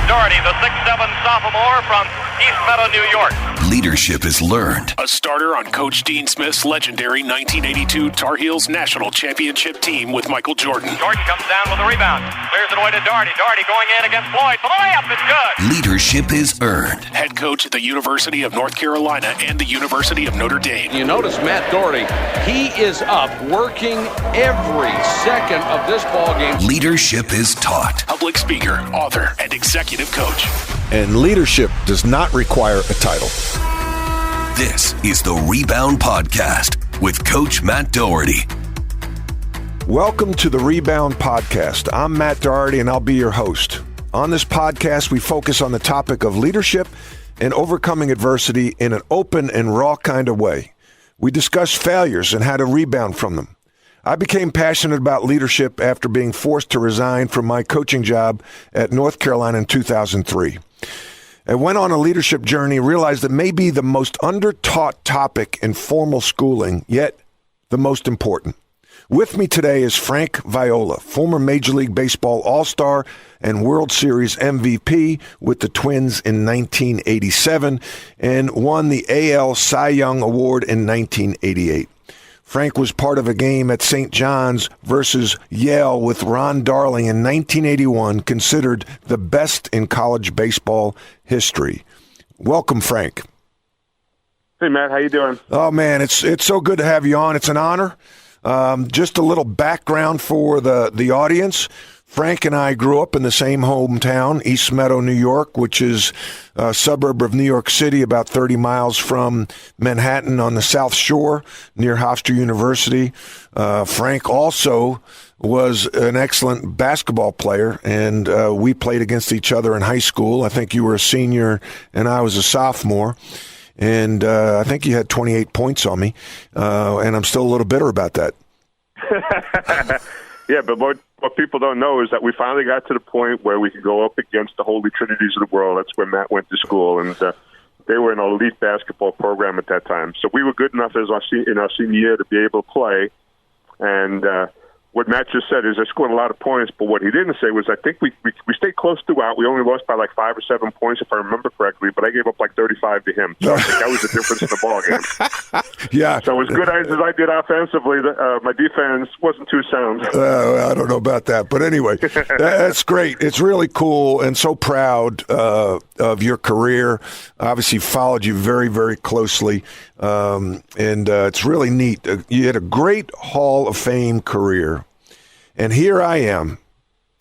Doherty, the 6'7" sophomore from East Meadow, New York. Leadership is learned. A starter on Coach Dean Smith's legendary 1982 Tar Heels National Championship team with Michael Jordan. Jordan comes down with a rebound. Clears it away to Doherty. Doherty going in against Floyd for the layup. It's good. Leadership is earned. Head coach at the University of North Carolina and the University of Notre Dame. You notice Matt Doherty, he is up working every second of this ball game. Leadership is taught. Public speaker, author, and executive coach. And leadership does not require a title. This is the Rebound Podcast with Coach Matt Doherty. Welcome to the Rebound Podcast. I'm Matt Doherty, and I'll be your host. On this podcast, we focus on the topic of leadership and overcoming adversity in an open and raw kind of way. We discuss failures and how to rebound from them. I became passionate about leadership after being forced to resign from my coaching job at North Carolina in 2003. I went on a leadership journey, realized that may be the most under-taught topic in formal schooling, yet the most important. With me today is Frank Viola, former Major League Baseball All-Star and World Series MVP with the Twins in 1987 and won the AL Cy Young Award in 1988. Frank was part of a game at St. John's versus Yale with Ron Darling in 1981, considered the best in college baseball history. Welcome, Frank. Hey, Matt. How you doing? Oh, man, it's so good to have you on. It's an honor. Just a little background for the audience. Frank and I grew up in the same hometown, East Meadow, New York, which is a suburb of New York City, about 30 miles from Manhattan on the South Shore near Hofstra University. Frank also was an excellent basketball player, and we played against each other in high school. I think you were a senior and I was a sophomore. And I think you had 28 points on me, and I'm still a little bitter about that. Yeah, but what people don't know is that we finally got to the point where we could go up against the holy trinities of the world. That's where Matt went to school, and they were an elite basketball program at that time. So we were good enough in our senior year to be able to play. And what Matt just said is I scored a lot of points, but what he didn't say was I think we stayed close throughout. We only lost by like 5 or 7 points, if I remember correctly, but I gave up like 35 to him. So I think that was the difference in the ball game. Yeah. So as good as I did offensively, my defense wasn't too sound. I don't know about that. But anyway, that's great. It's really cool and so proud of your career. Obviously followed you very, very closely. And it's really neat. You had a great Hall of Fame career. And here I am,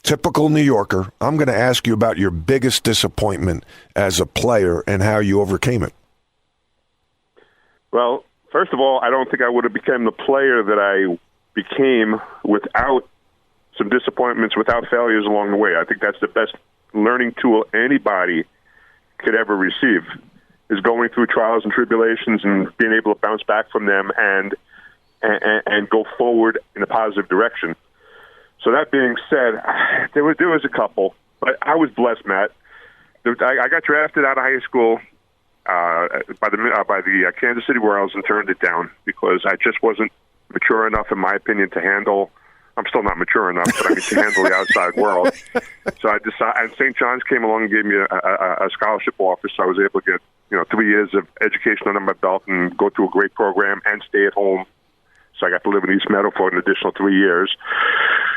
typical New Yorker. I'm going to ask you about your biggest disappointment as a player and how you overcame it. Well, first of all, I don't think I would have become the player that I became without some disappointments, without failures along the way. I think that's the best learning tool anybody could ever receive, is going through trials and tribulations and being able to bounce back from them and go forward in a positive direction. So that being said, there was a couple, but I was blessed, Matt. I got drafted out of high school by the Kansas City Royals and turned it down because I just wasn't mature enough, in my opinion, to handle. I'm still not mature enough, but I mean to handle the outside world. So I decided, and St. John's came along and gave me a scholarship offer, so I was able to get 3 years of education under my belt and go through a great program and stay at home. So I got to live in East Meadow for an additional 3 years.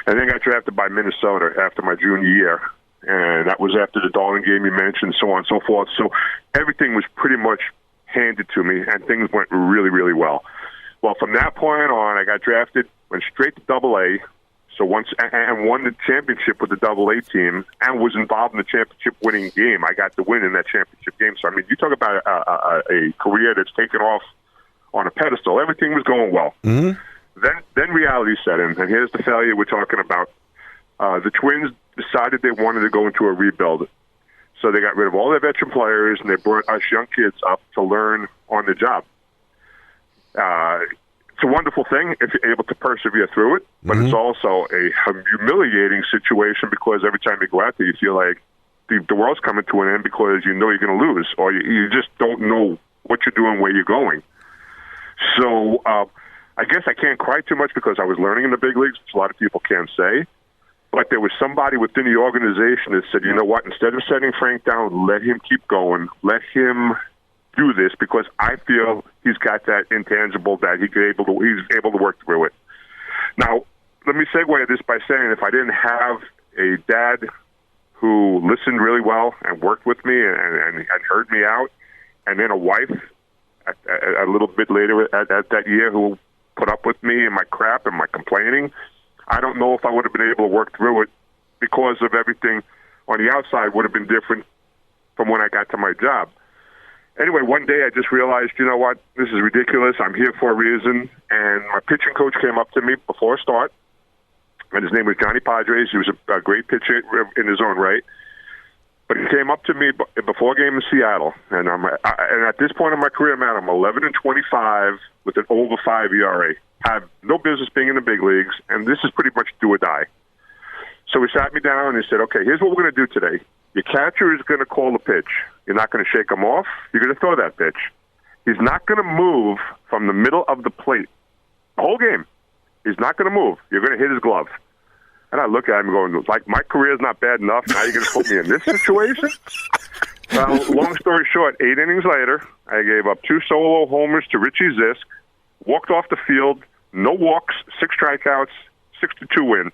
And then got drafted by Minnesota after my junior year. And that was after the Darling game you mentioned, so on and so forth. So everything was pretty much handed to me, and things went really, really well. Well, from that point on, I got drafted, went straight to AA, so won the championship with the AA team, and was involved in the championship-winning game. I got the win in that championship game. So, I mean, you talk about a career that's taken off on a pedestal. Everything was going well. Mm-hmm. Then reality set in, and here's the failure we're talking about. The Twins decided they wanted to go into a rebuild. So they got rid of all their veteran players, and they brought us young kids up to learn on the job. It's a wonderful thing if you're able to persevere through it, but It's also a humiliating situation because every time you go out there, you feel like the world's coming to an end because you know you're going to lose, or you just don't know what you're doing, where you're going. So I guess I can't cry too much because I was learning in the big leagues, which a lot of people can't say. But there was somebody within the organization that said, you know what, instead of setting Frank down, let him keep going. Let him do this because I feel he's got that intangible that he's able to work through it. Now, let me segue this by saying if I didn't have a dad who listened really well and worked with me and heard me out, and then a wife a little bit later at that year who put up with me and my crap and my complaining, I don't know if I would have been able to work through it because of everything on the outside would have been different from when I got to my job. Anyway, one day I just realized, you know what, this is ridiculous. I'm here for a reason. And my pitching coach came up to me before a start, and his name was Johnny Padres. He was a great pitcher in his own right. But he came up to me before a game in Seattle, and at this point in my career, Matt, I'm 11-25 with an over 5 ERA. I have no business being in the big leagues, and this is pretty much do or die. So he sat me down and he said, okay, here's what we're going to do today. Your catcher is going to call the pitch. You're not going to shake him off. You're going to throw that pitch. He's not going to move from the middle of the plate the whole game. He's not going to move. You're going to hit his glove. And I look at him going, like, my career's not bad enough. Now you're going to put me in this situation? Well, long story short, 8 innings later, I gave up 2 solo homers to Richie Zisk, walked off the field, no walks, 6 strikeouts, 6-2 win.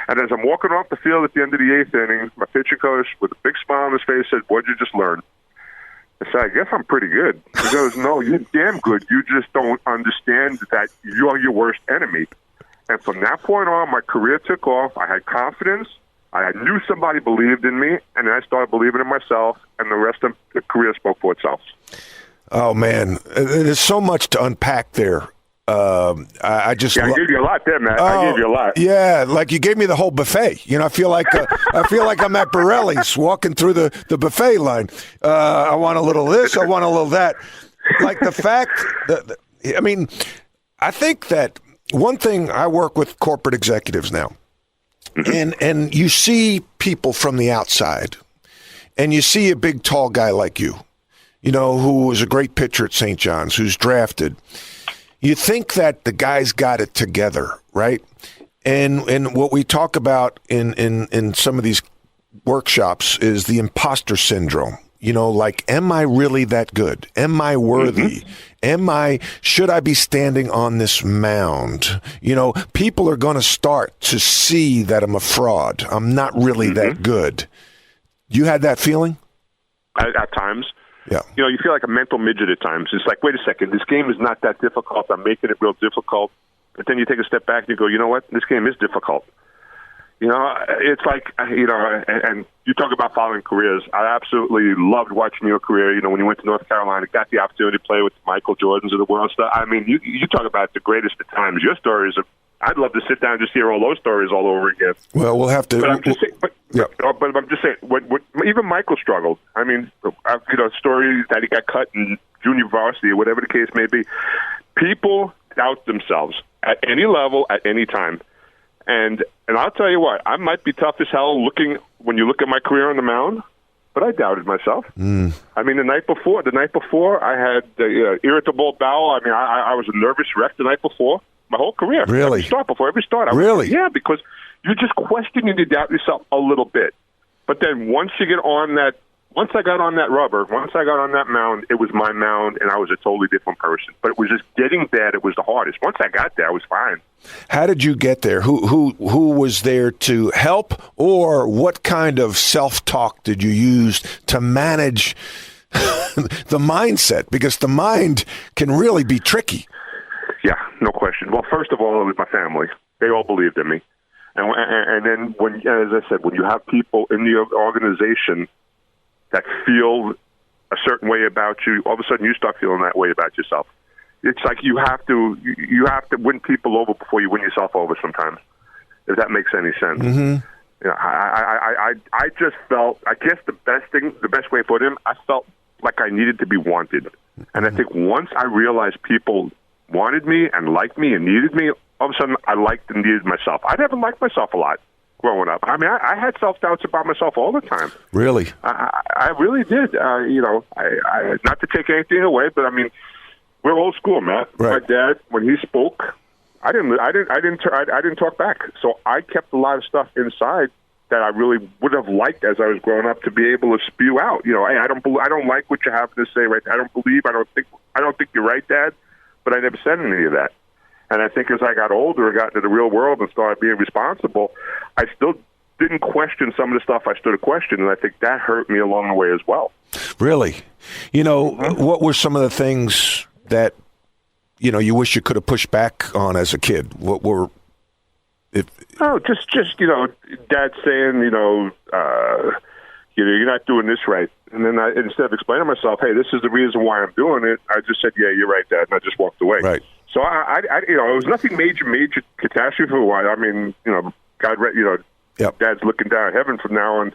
And as I'm walking off the field at the end of the 8th inning, my pitching coach, with a big smile on his face, said, what'd you just learn? I said, I guess I'm pretty good. He goes, no, you're damn good. You just don't understand that you're your worst enemy. And from that point on, my career took off. I had confidence. I knew somebody believed in me, and I started believing in myself, and the rest of the career spoke for itself. Oh, man. There's so much to unpack there. I gave you a lot there, Matt. I gave you a lot. Yeah, like you gave me the whole buffet. You know, I feel like I'm at Borelli's walking through the buffet line. I want a little of this. I want a little of that. Like the fact that, I mean, I think that one thing, I work with corporate executives now, and you see people from the outside, and you see a big, tall guy like you know, who was a great pitcher at St. John's, who's drafted. You think that the guy's got it together, right? And what we talk about in some of these workshops is the imposter syndrome. You know, like, am I really that good? Am I worthy? Should I be standing on this mound? You know, people are going to start to see that I'm a fraud. I'm not really that good. You had that feeling? At times. Yeah. You know, you feel like a mental midget at times. It's like, wait a second, this game is not that difficult. I'm making it real difficult. But then you take a step back and you go, you know what? This game is difficult. You know, it's like, you know, and you talk about following careers. I absolutely loved watching your career. You know, when you went to North Carolina, got the opportunity to play with Michael Jordans of the world stuff. I mean, you talk about the greatest of times. Your stories are, I'd love to sit down and just hear all those stories all over again. Well, we'll have to. But I'm just saying, but I'm just saying, even Michael struggled. I mean, you know, stories that he got cut in junior varsity or whatever the case may be. People doubt themselves at any level, at any time. And I'll tell you what, I might be tough as hell when you look at my career on the mound, but I doubted myself. I mean, the night before, I had irritable bowel. I mean, I was a nervous wreck the night before. My whole career. Really? Before every start. Really? Yeah, because you're just questioning to doubt yourself a little bit. But then once I got on that rubber, once I got on that mound, it was my mound, and I was a totally different person. But it was just getting there that was the hardest. Once I got there, I was fine. How did you get there? Who was there to help, or what kind of self-talk did you use to manage the mindset? Because the mind can really be tricky. Yeah, no question. Well, first of all, it was my family. They all believed in me. And then, as I said, when you have people in the organization that feel a certain way about you, all of a sudden you start feeling that way about yourself. It's like you have to win people over before you win yourself over sometimes, if that makes any sense. You know, I just felt, I guess the best way for them, I felt like I needed to be wanted. And I think once I realized people wanted me and liked me and needed me, all of a sudden I liked and needed myself. I never liked myself a lot growing up. I mean, I had self-doubts about myself all the time. Really? I really did. You know, I not to take anything away, but I mean, we're old school, Matt. Right. My dad, when he spoke, I didn't talk back. So I kept a lot of stuff inside that I really would have liked as I was growing up to be able to spew out. You know, hey, I don't like what you have to say right now. I don't think you're right, Dad. But I never said any of that. And I think as I got older, got into the real world and started being responsible, I still didn't question some of the stuff I stood to question, and I think that hurt me along the way as well. Really? You know, what were some of the things that, you know, you wish you could have pushed back on as a kid? What were... just you know, Dad saying, you're not doing this right. And then instead of explaining to myself, hey, this is the reason why I'm doing it, I just said, yeah, you're right, Dad, and I just walked away. Right. So it was nothing major catastrophe for a while. I mean, God, yep. Dad's looking down at heaven from now, and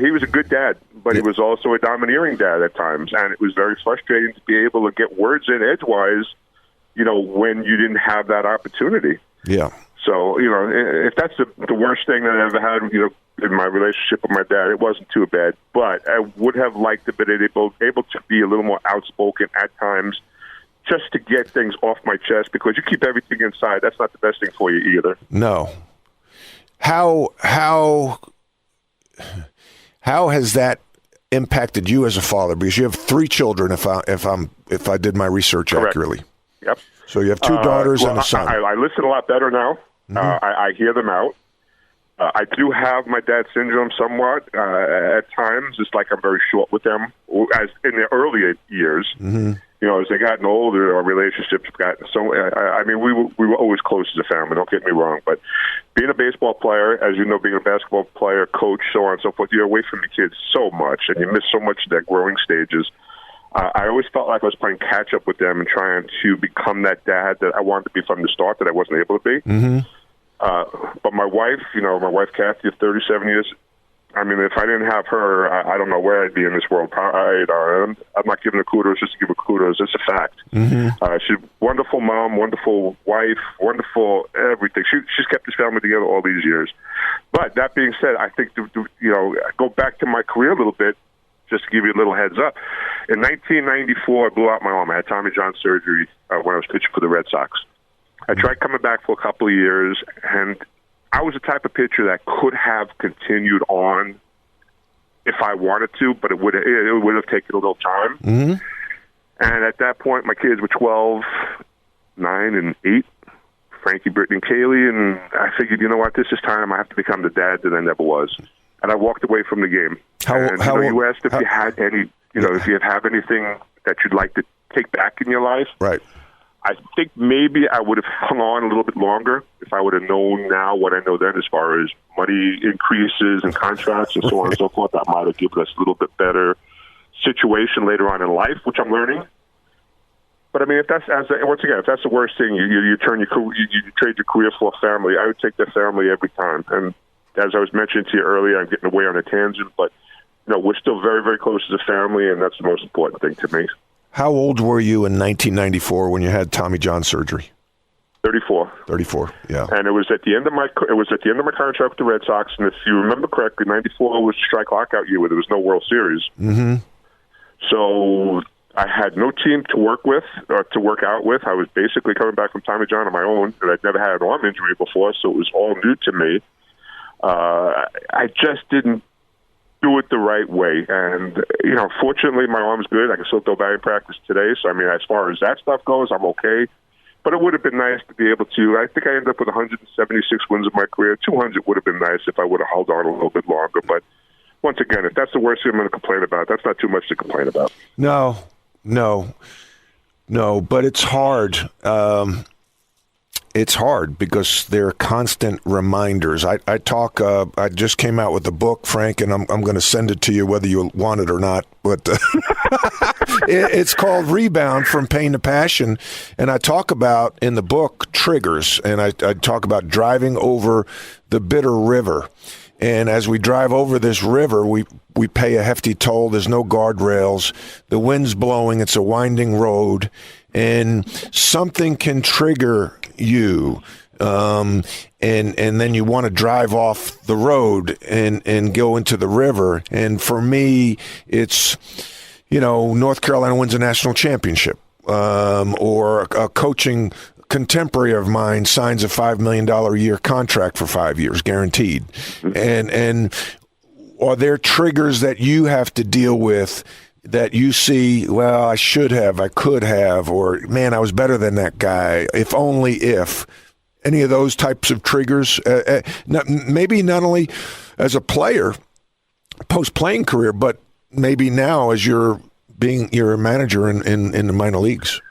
he was a good dad, but yep. He was also a domineering dad at times, and it was very frustrating to be able to get words in edgewise, when you didn't have that opportunity. Yeah. So, if that's the worst thing that I ever had, in my relationship with my dad, it wasn't too bad. But I would have liked to be able to be a little more outspoken at times, just to get things off my chest, because you keep everything inside. That's not the best thing for you either. No. How has that impacted you as a father? Because you have 3 children, if I did my research Correct. Accurately. Yep. So you have 2 daughters and a son. I listen a lot better now. Mm-hmm. I hear them out. I do have my dad's syndrome somewhat at times. It's like I'm very short with them, as in the earlier years. Mm-hmm. As they gotten older, our relationships gotten so. We were always close as a family. Don't get me wrong, but being a baseball player, as you know, being a basketball player, coach, so on and so forth, you're away from your kids so much, and you miss so much of their growing stages. I always felt like I was playing catch up with them and trying to become that dad that I wanted to be from the start that I wasn't able to be. Mm-hmm. But my wife, Kathy, of 37 years. I mean, if I didn't have her, I don't know where I'd be in this world. I'm not giving her kudos just to give her kudos. It's a fact. Mm-hmm. She's a wonderful mom, wonderful wife, wonderful everything. She's kept this family together all these years. But that being said, I think go back to my career a little bit, just to give you a little heads up. In 1994, I blew out my arm. I had Tommy John surgery when I was pitching for the Red Sox. I tried coming back for a couple of years, and I was the type of pitcher that could have continued on if I wanted to, but it would have taken a little time. Mm-hmm. And at that point, my kids were 12, 9, and 8, Frankie, Brittany, and Kaylee, and I figured, you know what, this is time. I have to become the dad that I never was. And I walked away from the game. You asked if you had any, if you have anything that you'd like to take back in your life. Right. I think maybe I would have hung on a little bit longer if I would have known now what I know then as far as money increases and contracts and so on and so forth. That might have given us a little bit better situation later on in life, which I'm learning. But I mean, if that's the worst thing, you trade your career for a family. I would take that family every time. And as I was mentioning to you earlier, I'm getting away on a tangent, but we're still very, very close as a family, and that's the most important thing to me. How old were you in 1994 when you had Tommy John surgery? 34. 34, yeah. And it was at the end of my contract with the Red Sox, and if you remember correctly, 94 was strike lockout year where there was no World Series. Mm-hmm. So I had no team to work with or to work out with. I was basically coming back from Tommy John on my own, and I'd never had an arm injury before, so it was all new to me. I just didn't do it the right way. And, fortunately, my arm's good. I can still throw batting practice today. So, I mean, as far as that stuff goes, I'm okay. But it would have been nice to be able to. I think I ended up with 176 wins in my career. 200 would have been nice if I would have held on a little bit longer. But once again, if that's the worst thing I'm going to complain about, that's not too much to complain about. No, but it's hard. It's hard because there are constant reminders. I just came out with a book, Frank, and I'm going to send it to you whether you want it or not. But it's called Rebound, From Pain to Passion. And I talk about, in the book, triggers. And I talk about driving over the bitter river. And as we drive over this river, we pay a hefty toll. There's no guardrails. The wind's blowing. It's a winding road. And something can trigger you, and then you want to drive off the road and go into the river. And for me, it's, North Carolina wins a national championship, or a coaching contemporary of mine signs a $5 million a year contract for 5 years, guaranteed. And are there triggers that you have to deal with that you see, well, I should have, I could have, or, man, I was better than that guy, if only if? Any of those types of triggers? Maybe not only as a player, post-playing career, but maybe now as you're a manager in the minor leagues.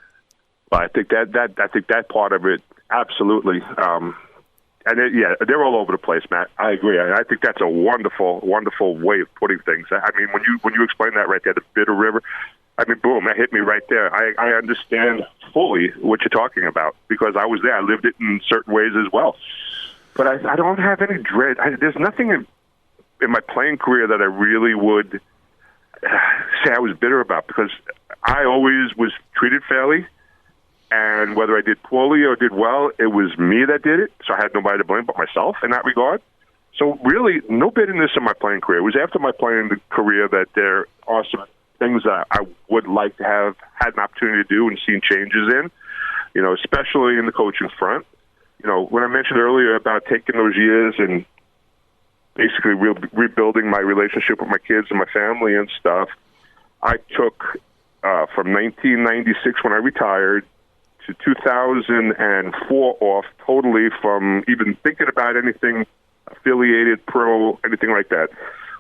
Well, I think that part of it, absolutely. They're all over the place, Matt. I agree. I think that's a wonderful, wonderful way of putting things. I mean, when you explain that right there, the Bitter River, I mean, boom, that hit me right there. I understand fully what you're talking about because I was there. I lived it in certain ways as well. But I don't have any dread. There's nothing in my playing career that I really would say I was bitter about because I always was treated fairly. And whether I did poorly or did well, it was me that did it. So I had nobody to blame but myself in that regard. So really, no bitterness in my playing career. It was after my playing career that there are some things that I would like to have had an opportunity to do and seen changes in, especially in the coaching front. When I mentioned earlier about taking those years and basically rebuilding my relationship with my kids and my family and stuff, I took from 1996 when I retired to 2004 off totally from even thinking about anything affiliated, pro, anything like that.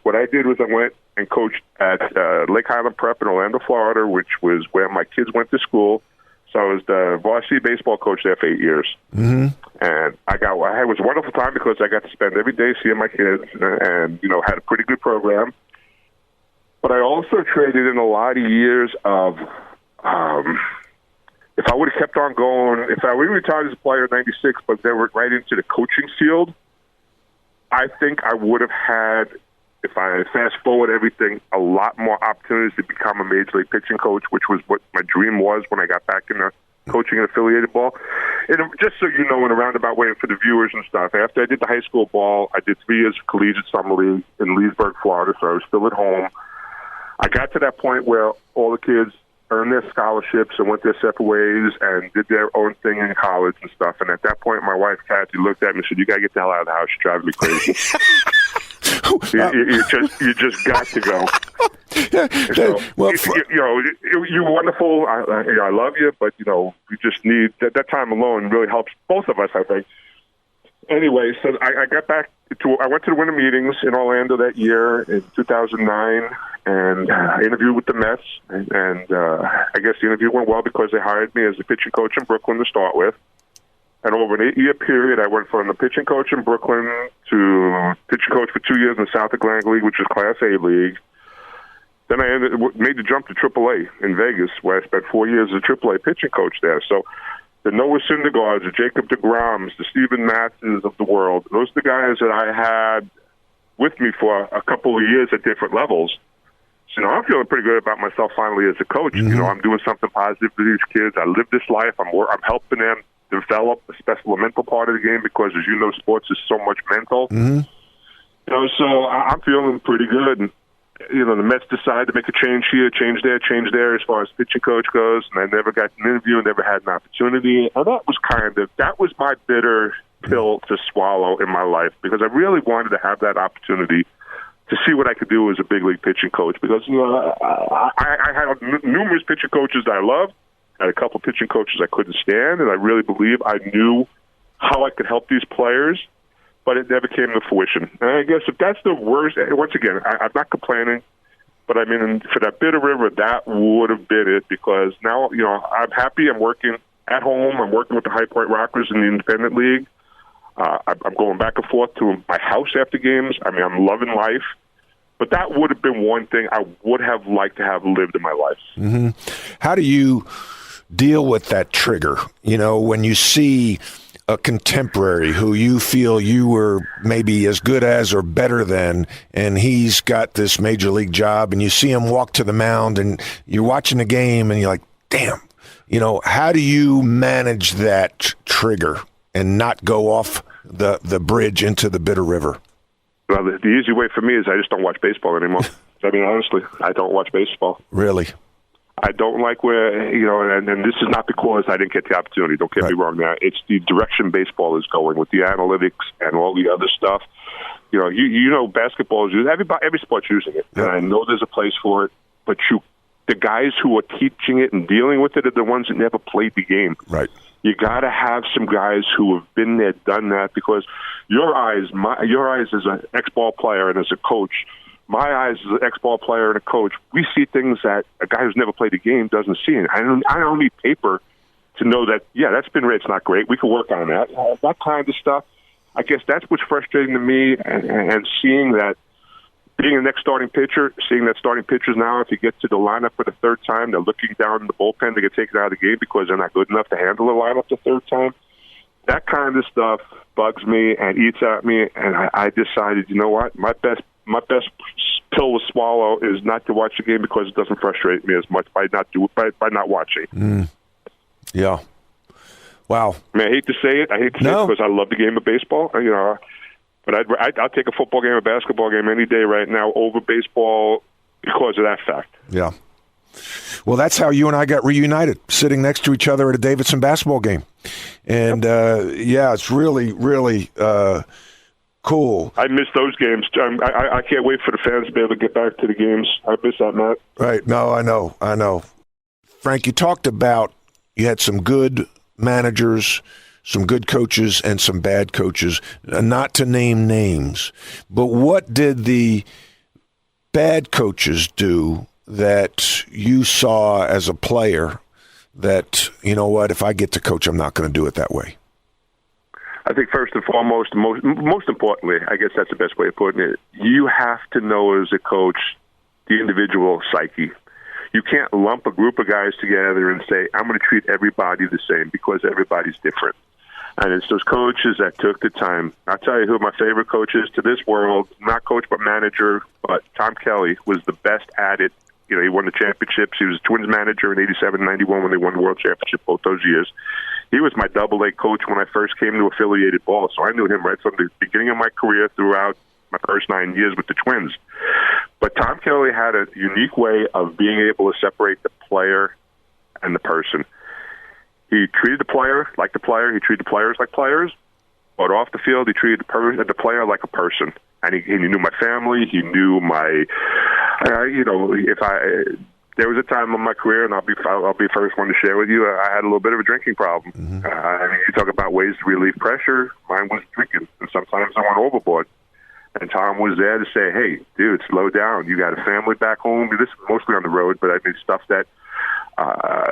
What I did was I went and coached at Lake Highland Prep in Orlando, Florida, which was where my kids went to school. So I was the varsity baseball coach there for 8 years. Mm-hmm. And it was a wonderful time because I got to spend every day seeing my kids and, had a pretty good program. But I also traded in a lot of years of, if I would have kept on going, if I would have retired as a player in 96, but then went right into the coaching field, I think I would have had, if I fast forward everything, a lot more opportunities to become a major league pitching coach, which was what my dream was when I got back into coaching and affiliated ball. And just so you know, in a roundabout way for the viewers and stuff, after I did the high school ball, I did 3 years of collegiate summer league in Leesburg, Florida, so I was still at home. I got to that point where all the kids earned their scholarships and went their separate ways and did their own thing in college and stuff. And at that point, my wife, Kathy, looked at me and said, "You got to get the hell out of the house. You're driving me crazy." you just got to go. So, you're wonderful. I love you, but, you just need that time alone really helps both of us, I think. Anyway, so I got back I went to the winter meetings in Orlando that year in 2009 and interviewed with the Mets. And I guess the interview went well because they hired me as a pitching coach in Brooklyn to start with. And over an 8-year period, I went from the pitching coach in Brooklyn to pitching coach for 2 years in the South Atlantic League, which is Class A League. Then I made the jump to AAA in Vegas, where I spent 4 years as a AAA pitching coach there. So the Noah Syndergaards, the Jacob deGroms, the Steven Matzes of the world, those are the guys that I had with me for a couple of years at different levels. So I'm feeling pretty good about myself finally as a coach. Mm-hmm. I'm doing something positive for these kids. I live this life. I'm helping them develop, especially the mental part of the game, because as you know, sports is so much mental. Mm-hmm. So I'm feeling pretty good. And, the Mets decided to make a change here, change there as far as pitching coach goes, and I never got an interview, never had an opportunity. And that was my bitter pill to swallow in my life, because I really wanted to have that opportunity to see what I could do as a big league pitching coach, because I had numerous pitching coaches that I loved. I had a couple pitching coaches I couldn't stand, and I really believe I knew how I could help these players, but it never came to fruition. And I guess if that's the worst, once again, I'm not complaining, but I mean, for that Bitter River, that would have been it, because now, I'm happy. I'm working at home. I'm working with the High Point Rockers in the Independent League. I'm going back and forth to my house after games. I mean, I'm loving life. But that would have been one thing I would have liked to have lived in my life. Mm-hmm. How do you deal with that trigger? When you see a contemporary who you feel you were maybe as good as or better than, and he's got this major league job, and you see him walk to the mound, and you're watching the game, and you're like, damn. How do you manage that trigger and not go off the bridge into the Bitter River? Well, the easy way for me is I just don't watch baseball anymore. I mean, honestly, I don't watch baseball. Really? I don't like where, and this is not because I didn't get the opportunity. Don't get me wrong now. It's the direction baseball is going with the analytics and all the other stuff. Basketball is every sport's using it. And I know there's a place for it, but the guys who are teaching it and dealing with it are the ones that never played the game. Right. You got to have some guys who have been there, done that, because your eyes as an ex-ball player and as a coach, my eyes as an ex-ball player and a coach, we see things that a guy who's never played the game doesn't see. And I don't need paper to know that, that's been read. It's not great. We can work on that. That kind of stuff. I guess that's what's frustrating to me, and seeing that, being the next starting pitcher, seeing that starting pitchers now, if you get to the lineup for the third time, they're looking down in the bullpen to get taken out of the game because they're not good enough to handle the lineup the third time. That kind of stuff bugs me and eats at me, and I decided, you know what, my best pill to swallow is not to watch the game because it doesn't frustrate me as much by not watching. Yeah. Wow. I mean, I hate to say it. Because I love the game of baseball. But I'll take a football game, a basketball game any day right now over baseball because of that fact. Yeah. Well, that's how you and I got reunited, sitting next to each other at a Davidson basketball game. And, it's really, really cool. I miss those games. I can't wait for the fans to be able to get back to the games. I miss that, Matt. Right. No, I know. Frank, you talked about you had some good managers, some good coaches, and some bad coaches, not to name names. But what did the bad coaches do that you saw as a player that, you know what, if I get to coach, I'm not going to do it that way? I think first and foremost, most importantly, I guess that's the best way of putting it, you have to know as a coach the individual psyche. You can't lump a group of guys together and say, I'm going to treat everybody the same because everybody's different. And it's those coaches that took the time. I'll tell you who my favorite coach is to this world, not coach but manager, but Tom Kelly was the best at it. He won the championships. He was Twins manager in 87, 91 when they won the World Championship both those years. He was my double-A coach when I first came to affiliated ball, so I knew him right from the beginning of my career throughout my first 9 years with the Twins. But Tom Kelly had a unique way of being able to separate the player and the person. He treated the player like the player. He treated the players like players. But off the field, he treated the player like a person. And he knew my family. He knew my, there was a time in my career, and I'll be the first one to share with you, I had a little bit of a drinking problem. Mm-hmm. You talk about ways to relieve pressure. Mine was drinking, and sometimes I went overboard. And Tom was there to say, hey, dude, slow down. You got a family back home. This is mostly on the road, but I mean stuff that,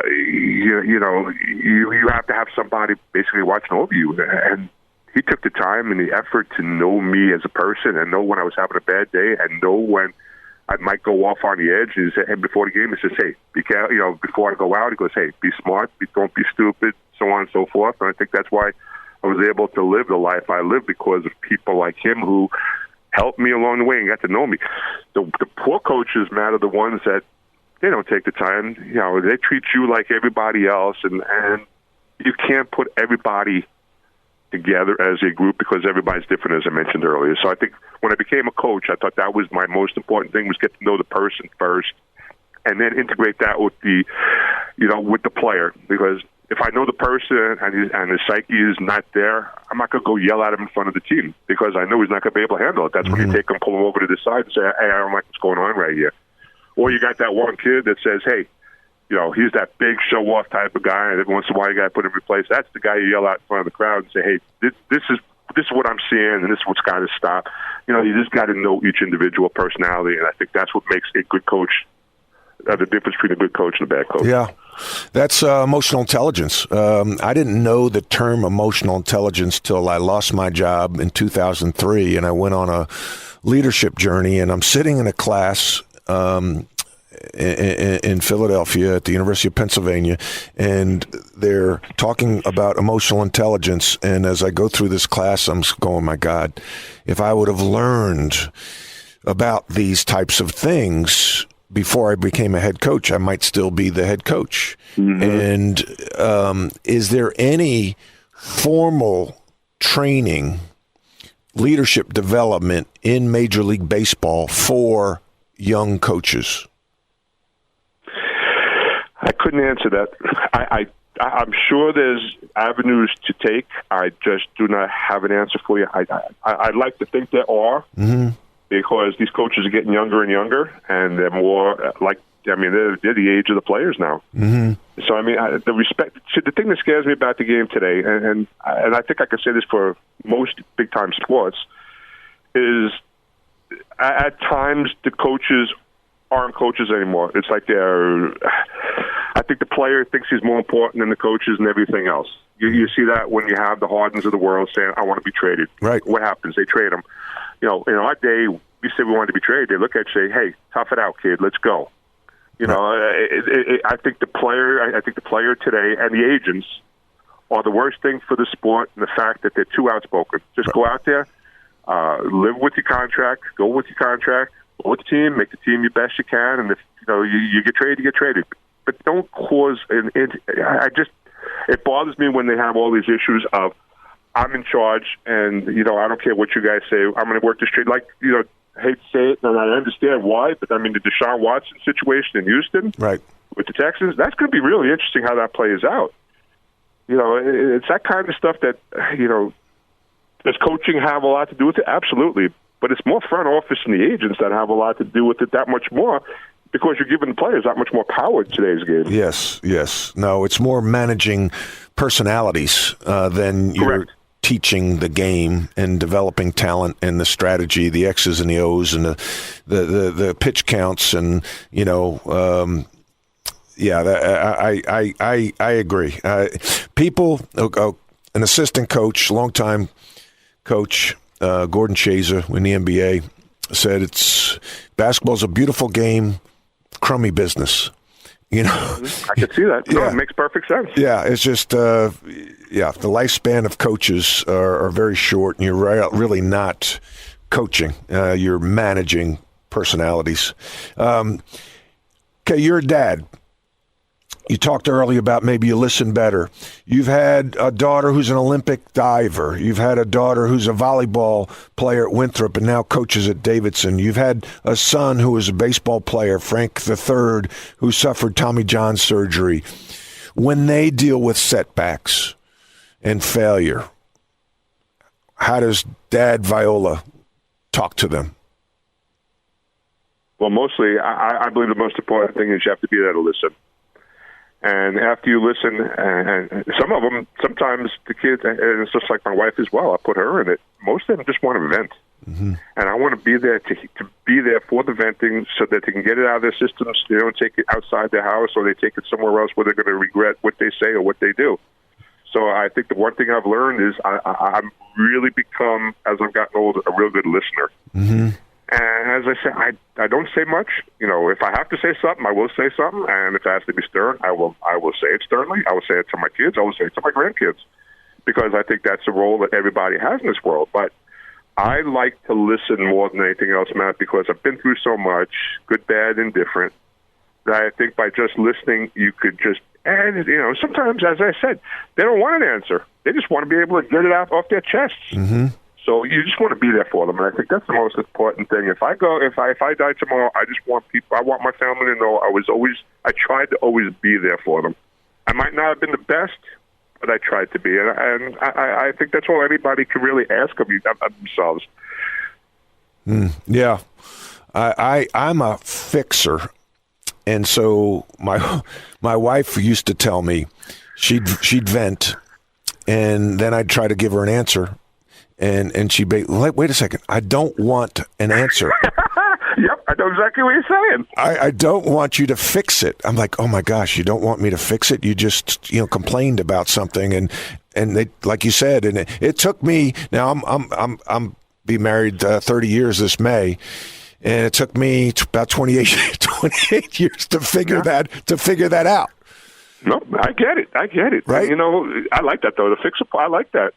you have to have somebody basically watching over you. And he took the time and the effort to know me as a person and know when I was having a bad day and know when I might go off on the edge. And before the game, he says, hey, be careful. Before I go out, he goes, hey, be smart. Don't be stupid, so on and so forth. And I think that's why I was able to live the life I live, because of people like him who helped me along the way and got to know me. The poor coaches, Matt, are the ones that they don't take the time. They treat you like everybody else, and you can't put everybody together as a group because everybody's different, as I mentioned earlier. So I think when I became a coach, I thought that was my most important thing, was get to know the person first and then integrate that with with the player. Because if I know the person and his psyche is not there, I'm not going to go yell at him in front of the team because I know he's not going to be able to handle it. That's when you take him, pull him over to the side and say, hey, I don't like what's going on right here. Or you got that one kid that says, hey, he's that big show-off type of guy, and every once in a while you got to put him in place. That's the guy you yell at in front of the crowd and say, hey, this is what I'm seeing, and this is what's got to stop. You just got to know each individual personality, and I think that's what makes a good coach, the difference between a good coach and a bad coach. Yeah, that's emotional intelligence. I didn't know the term emotional intelligence till I lost my job in 2003, and I went on a leadership journey, and I'm sitting in a class in Philadelphia at the University of Pennsylvania, and they're talking about emotional intelligence. And as I go through this class, I'm going, my God, if I would have learned about these types of things before I became a head coach, I might still be the head coach. Mm-hmm. And is there any formal training, leadership development in Major League Baseball for young coaches? I couldn't answer that. I'm sure there's avenues to take. I just do not have an answer for you. I'd like to think there are, because these coaches are getting younger and younger, and they're more they're the age of the players now. So, the respect. The thing that scares me about the game today, and I think I can say this for most big-time sports, is at times the coaches aren't coaches anymore. It's like I think the player thinks he's more important than the coaches and everything else. You see that when you have the Hardens of the world saying, "I want to be traded." Right. What happens? They trade them. In our day, we said we wanted to be traded. They look at you and say, "Hey, tough it out, kid. Let's go." I think the player today and the agents are the worst thing for the sport, and the fact that they're too outspoken. Just go out there, live with your contract, go with your contract, go with the team, make the team your best you can, and if you get traded, you get traded. But don't cause it bothers me when they have all these issues of, I'm in charge, and I don't care what you guys say. I'm going to work this trade. I hate to say it, and I understand why, but the Deshaun Watson situation in Houston, right, with the Texans, that's going to be really interesting how that plays out. It's that kind of stuff that does coaching have a lot to do with it? Absolutely, but it's more front office and the agents that have a lot to do with it. That much more. Because you're giving the players that much more power in today's game. Yes. No, it's more managing personalities than you're teaching the game and developing talent and the strategy, the X's and the O's and the pitch counts and I agree. People, an assistant coach, longtime coach, Gordon Chaser in the NBA, said basketball's a beautiful game. Crummy business, I could see that. No, it makes perfect sense. Yeah, it's just, the lifespan of coaches are very short, and you're really not coaching. You're managing personalities. Okay, you're a dad. You talked earlier about maybe you listen better. You've had a daughter who's an Olympic diver. You've had a daughter who's a volleyball player at Winthrop and now coaches at Davidson. You've had a son who was a baseball player, Frank III, who suffered Tommy John surgery. When they deal with setbacks and failure, how does Dad Viola talk to them? Well, mostly, I believe the most important thing is you have to be there to listen. And after you listen, and some of them, sometimes the kids, and it's just like my wife as well, I put her in it, most of them just want to vent. And I want to be there to be there for the venting so that they can get it out of their systems. They don't take it outside their house or they take it somewhere else where they're going to regret what they say or what they do. So I think the one thing I've learned is I've really become, as I've gotten older, a real good listener. And as I said, I don't say much. If I have to say something, I will say something. And if it has to be stern, I will say it sternly. I will say it to my kids. I will say it to my grandkids. Because I think that's the role that everybody has in this world. But I like to listen more than anything else, Matt, because I've been through so much, good, bad, and different, that I think by just listening, you could just, and sometimes, as I said, they don't want an answer. They just want to be able to get it out off their chests. So you just want to be there for them, and I think that's the most important thing. If I die tomorrow, I want my family to know I tried to always be there for them. I might not have been the best, but I tried to be, and I think that's all anybody can really ask of themselves. Yeah, I'm a fixer, and so my wife used to tell me she'd vent, and then I'd try to give her an answer. And she'd be, wait a second, I don't want an answer. Yep, I know exactly what you're saying. I don't want you to fix it. I'm like, oh my gosh, you don't want me to fix it? You just complained about something, and they, like you said, and it took me. Now I'm be married 30 years this May, and it took me about 28 years to figure that out. No, I get it. Right? I like that though. The fix it, I like that.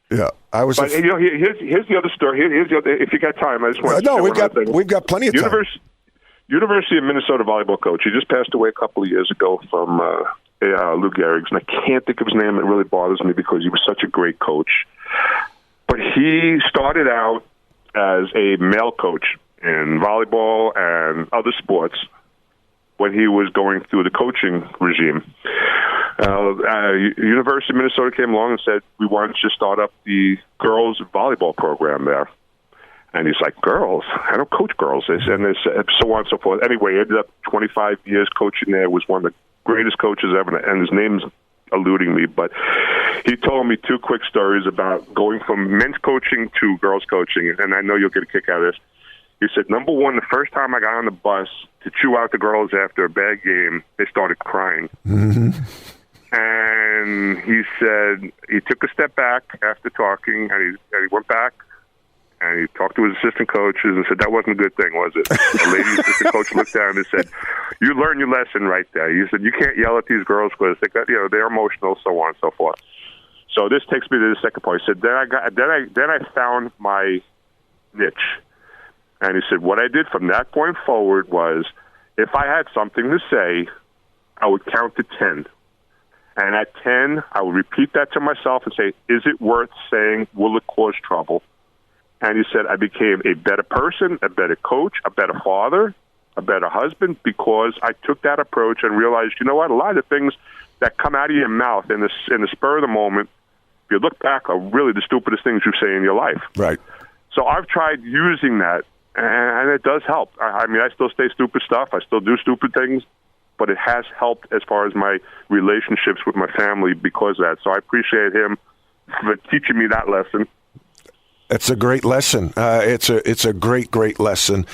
Yeah, I was. But here's the other story. Here's the other. If you got time, I just want to. No, we've got plenty of time. University of Minnesota volleyball coach. He just passed away a couple of years ago from Lou Gehrig's, and I can't think of his name. It really bothers me because he was such a great coach. But he started out as a male coach in volleyball and other sports. when he was going through the coaching regime. University of Minnesota came along and said, we want to start up the girls volleyball program there. And he's like, girls? I don't coach girls. And there's so on and so forth. Anyway, he ended up 25 years coaching there, was one of the greatest coaches ever, and his name's eluding me. But he told me two quick stories about going from men's coaching to girls coaching, and I know you'll get a kick out of this. He said, number one, the first time I got on the bus to chew out the girls after a bad game, they started crying. Mm-hmm. And he said he took a step back after talking, and he went back, and he talked to his assistant coaches and said, that wasn't a good thing, was it? The lady assistant coach looked down and said, you learned your lesson right there. He said, you can't yell at these girls because they're emotional, so on and so forth. So this takes me to the second point. He said, then I found my niche. And he said, what I did from that point forward was, if I had something to say, I would count to 10. And at 10, I would repeat that to myself and say, is it worth saying? Will it cause trouble? And he said, I became a better person, a better coach, a better father, a better husband, because I took that approach and realized, you know what, a lot of the things that come out of your mouth in the spur of the moment, if you look back, are really the stupidest things you say in your life. Right. So I've tried using that, and it does help. I mean, I still say stupid stuff. I still do stupid things, but it has helped as far as my relationships with my family because of that. So I appreciate him for teaching me that lesson. It's a great lesson. It's a great lesson,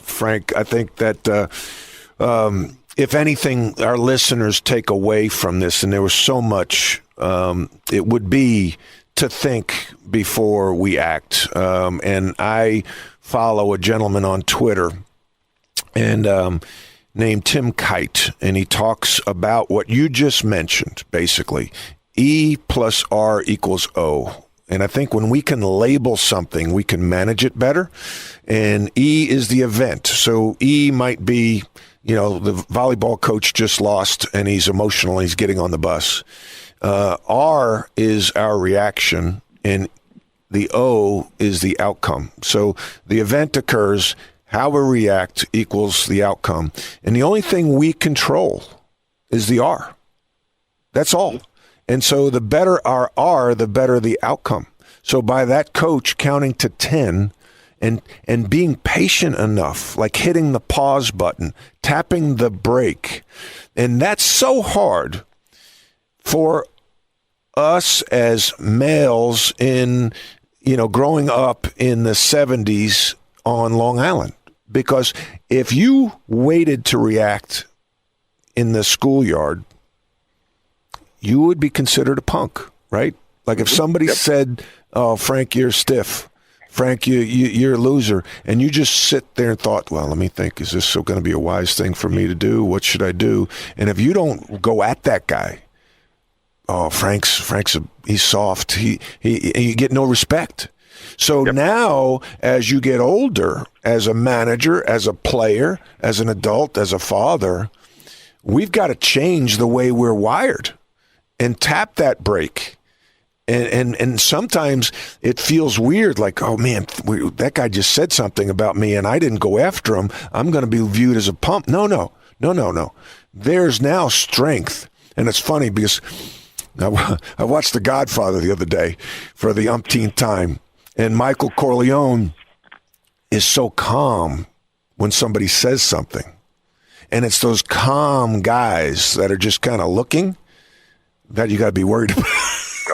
Frank. I think that if anything, our listeners take away from this, and there was so much, it would be to think before we act. And I follow a gentleman on Twitter and named Tim Kite, and he talks about what you just mentioned, basically. E plus R equals O. And I think when we can label something, we can manage it better. And E is the event. So E might be, the volleyball coach just lost and he's emotional and he's getting on the bus. R is our reaction, and the O is the outcome. So the event occurs, how we react equals the outcome. And the only thing we control is the R. That's all. And so the better our R, the better the outcome. So by that coach counting to 10 and being patient enough, like hitting the pause button, tapping the brake, and that's so hard for us as males in, growing up in the 70s on Long Island. Because if you waited to react in the schoolyard, you would be considered a punk, right? Like if somebody said, oh, Frank, you're stiff. Frank, you're a loser. And you just sit there and thought, well, let me think, is this going to be a wise thing for me to do? What should I do? And if you don't go at that guy, oh, he's soft. You get no respect. So now, as you get older, as a manager, as a player, as an adult, as a father, we've got to change the way we're wired and tap that brake. And sometimes it feels weird, like, oh, man, that guy just said something about me and I didn't go after him. I'm going to be viewed as a pump. No. There's now strength. And it's funny because I watched The Godfather the other day for the umpteenth time. And Michael Corleone is so calm when somebody says something. And it's those calm guys that are just kind of looking that you got to be worried about.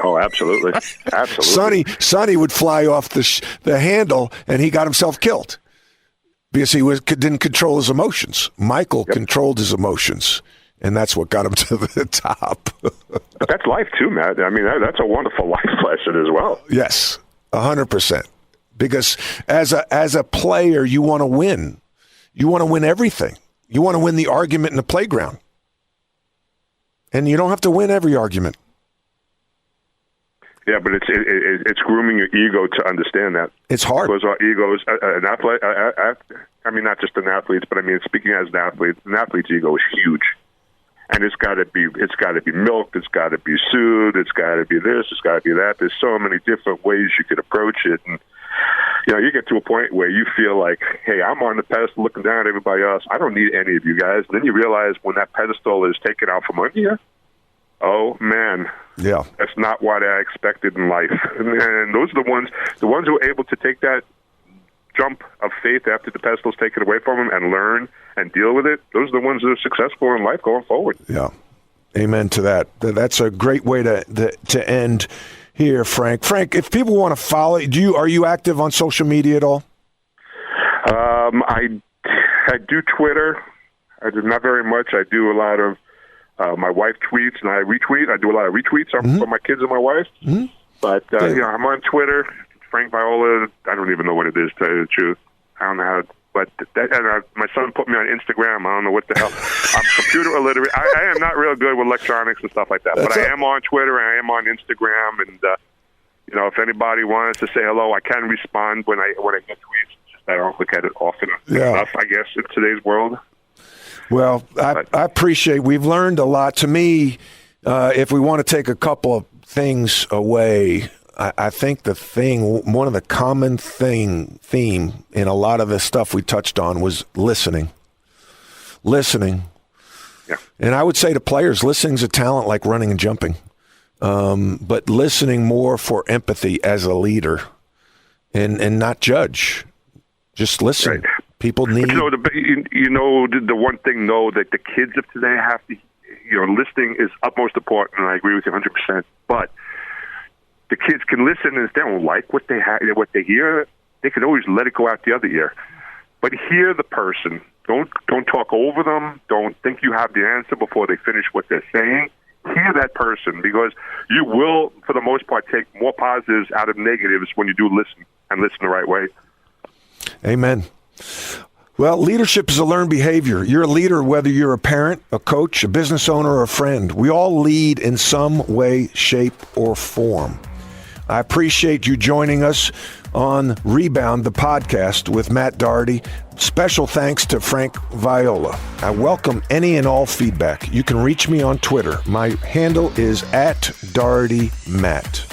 Oh, absolutely. Absolutely. Sonny would fly off the handle, and he got himself killed because he didn't control his emotions. Michael controlled his emotions, and that's what got him to the top. That's life too, Matt. I mean, that's a wonderful life lesson as well. Yes, 100%. Because as a player, you want to win. You want to win everything. You want to win the argument in the playground. And you don't have to win every argument. Yeah, but it's grooming your ego to understand that. It's hard. Because our egos, an athlete, I mean, not just an athlete, but I mean, speaking as an athlete's ego is huge. And it's got to be milked, it's got to be soothed, it's got to be this, it's got to be that. There's so many different ways you could approach it. And You get to a point where you feel like, hey, I'm on the pedestal looking down at everybody else. I don't need any of you guys. And then you realize when that pedestal is taken out from under you, oh, man, yeah, that's not what I expected in life. And those are the ones who are able to take that jump of faith after the pedestal's taken away from them and learn and deal with it. Those are the ones that are successful in life going forward. Yeah. Amen to that. That's a great way to end here, Frank. Frank, if people want to follow you, are you active on social media at all? I do Twitter. I do not very much. I do a lot of my wife tweets, and I retweet. I do a lot of retweets from my kids and my wife. Mm-hmm. But I'm on Twitter. Frank Viola. I don't even know what it is, to tell you the truth. I don't know how. But my son put me on Instagram. I don't know what the hell. I'm computer illiterate. I am not real good with electronics and stuff like that. But I am on Twitter and I am on Instagram. And if anybody wants to say hello, I can respond when I get tweets. Just I don't look at it often enough, I guess, in today's world. Well, I appreciate. We've learned a lot. To me, if we want to take a couple of things away, I think one of the common theme in a lot of the stuff we touched on was listening. Yeah. And I would say to players, listening's a talent like running and jumping. But listening more for empathy as a leader and not judge. Just listen. Right. People need... the one thing, though, that the kids of today have to... listening is utmost important, and I agree with you 100%. But the kids can listen, and if they don't like what they hear, they can always let it go out the other ear. But hear the person. Don't talk over them. Don't think you have the answer before they finish what they're saying. Hear that person, because you will, for the most part, take more positives out of negatives when you do listen, and listen the right way. Amen. Well, leadership is a learned behavior. You're a leader whether you're a parent, a coach, a business owner, or a friend. We all lead in some way, shape, or form. I appreciate you joining us on Rebound, the podcast with Matt Doherty. Special thanks to Frank Viola. I welcome any and all feedback. You can reach me on Twitter. My handle is @DohertyMatt.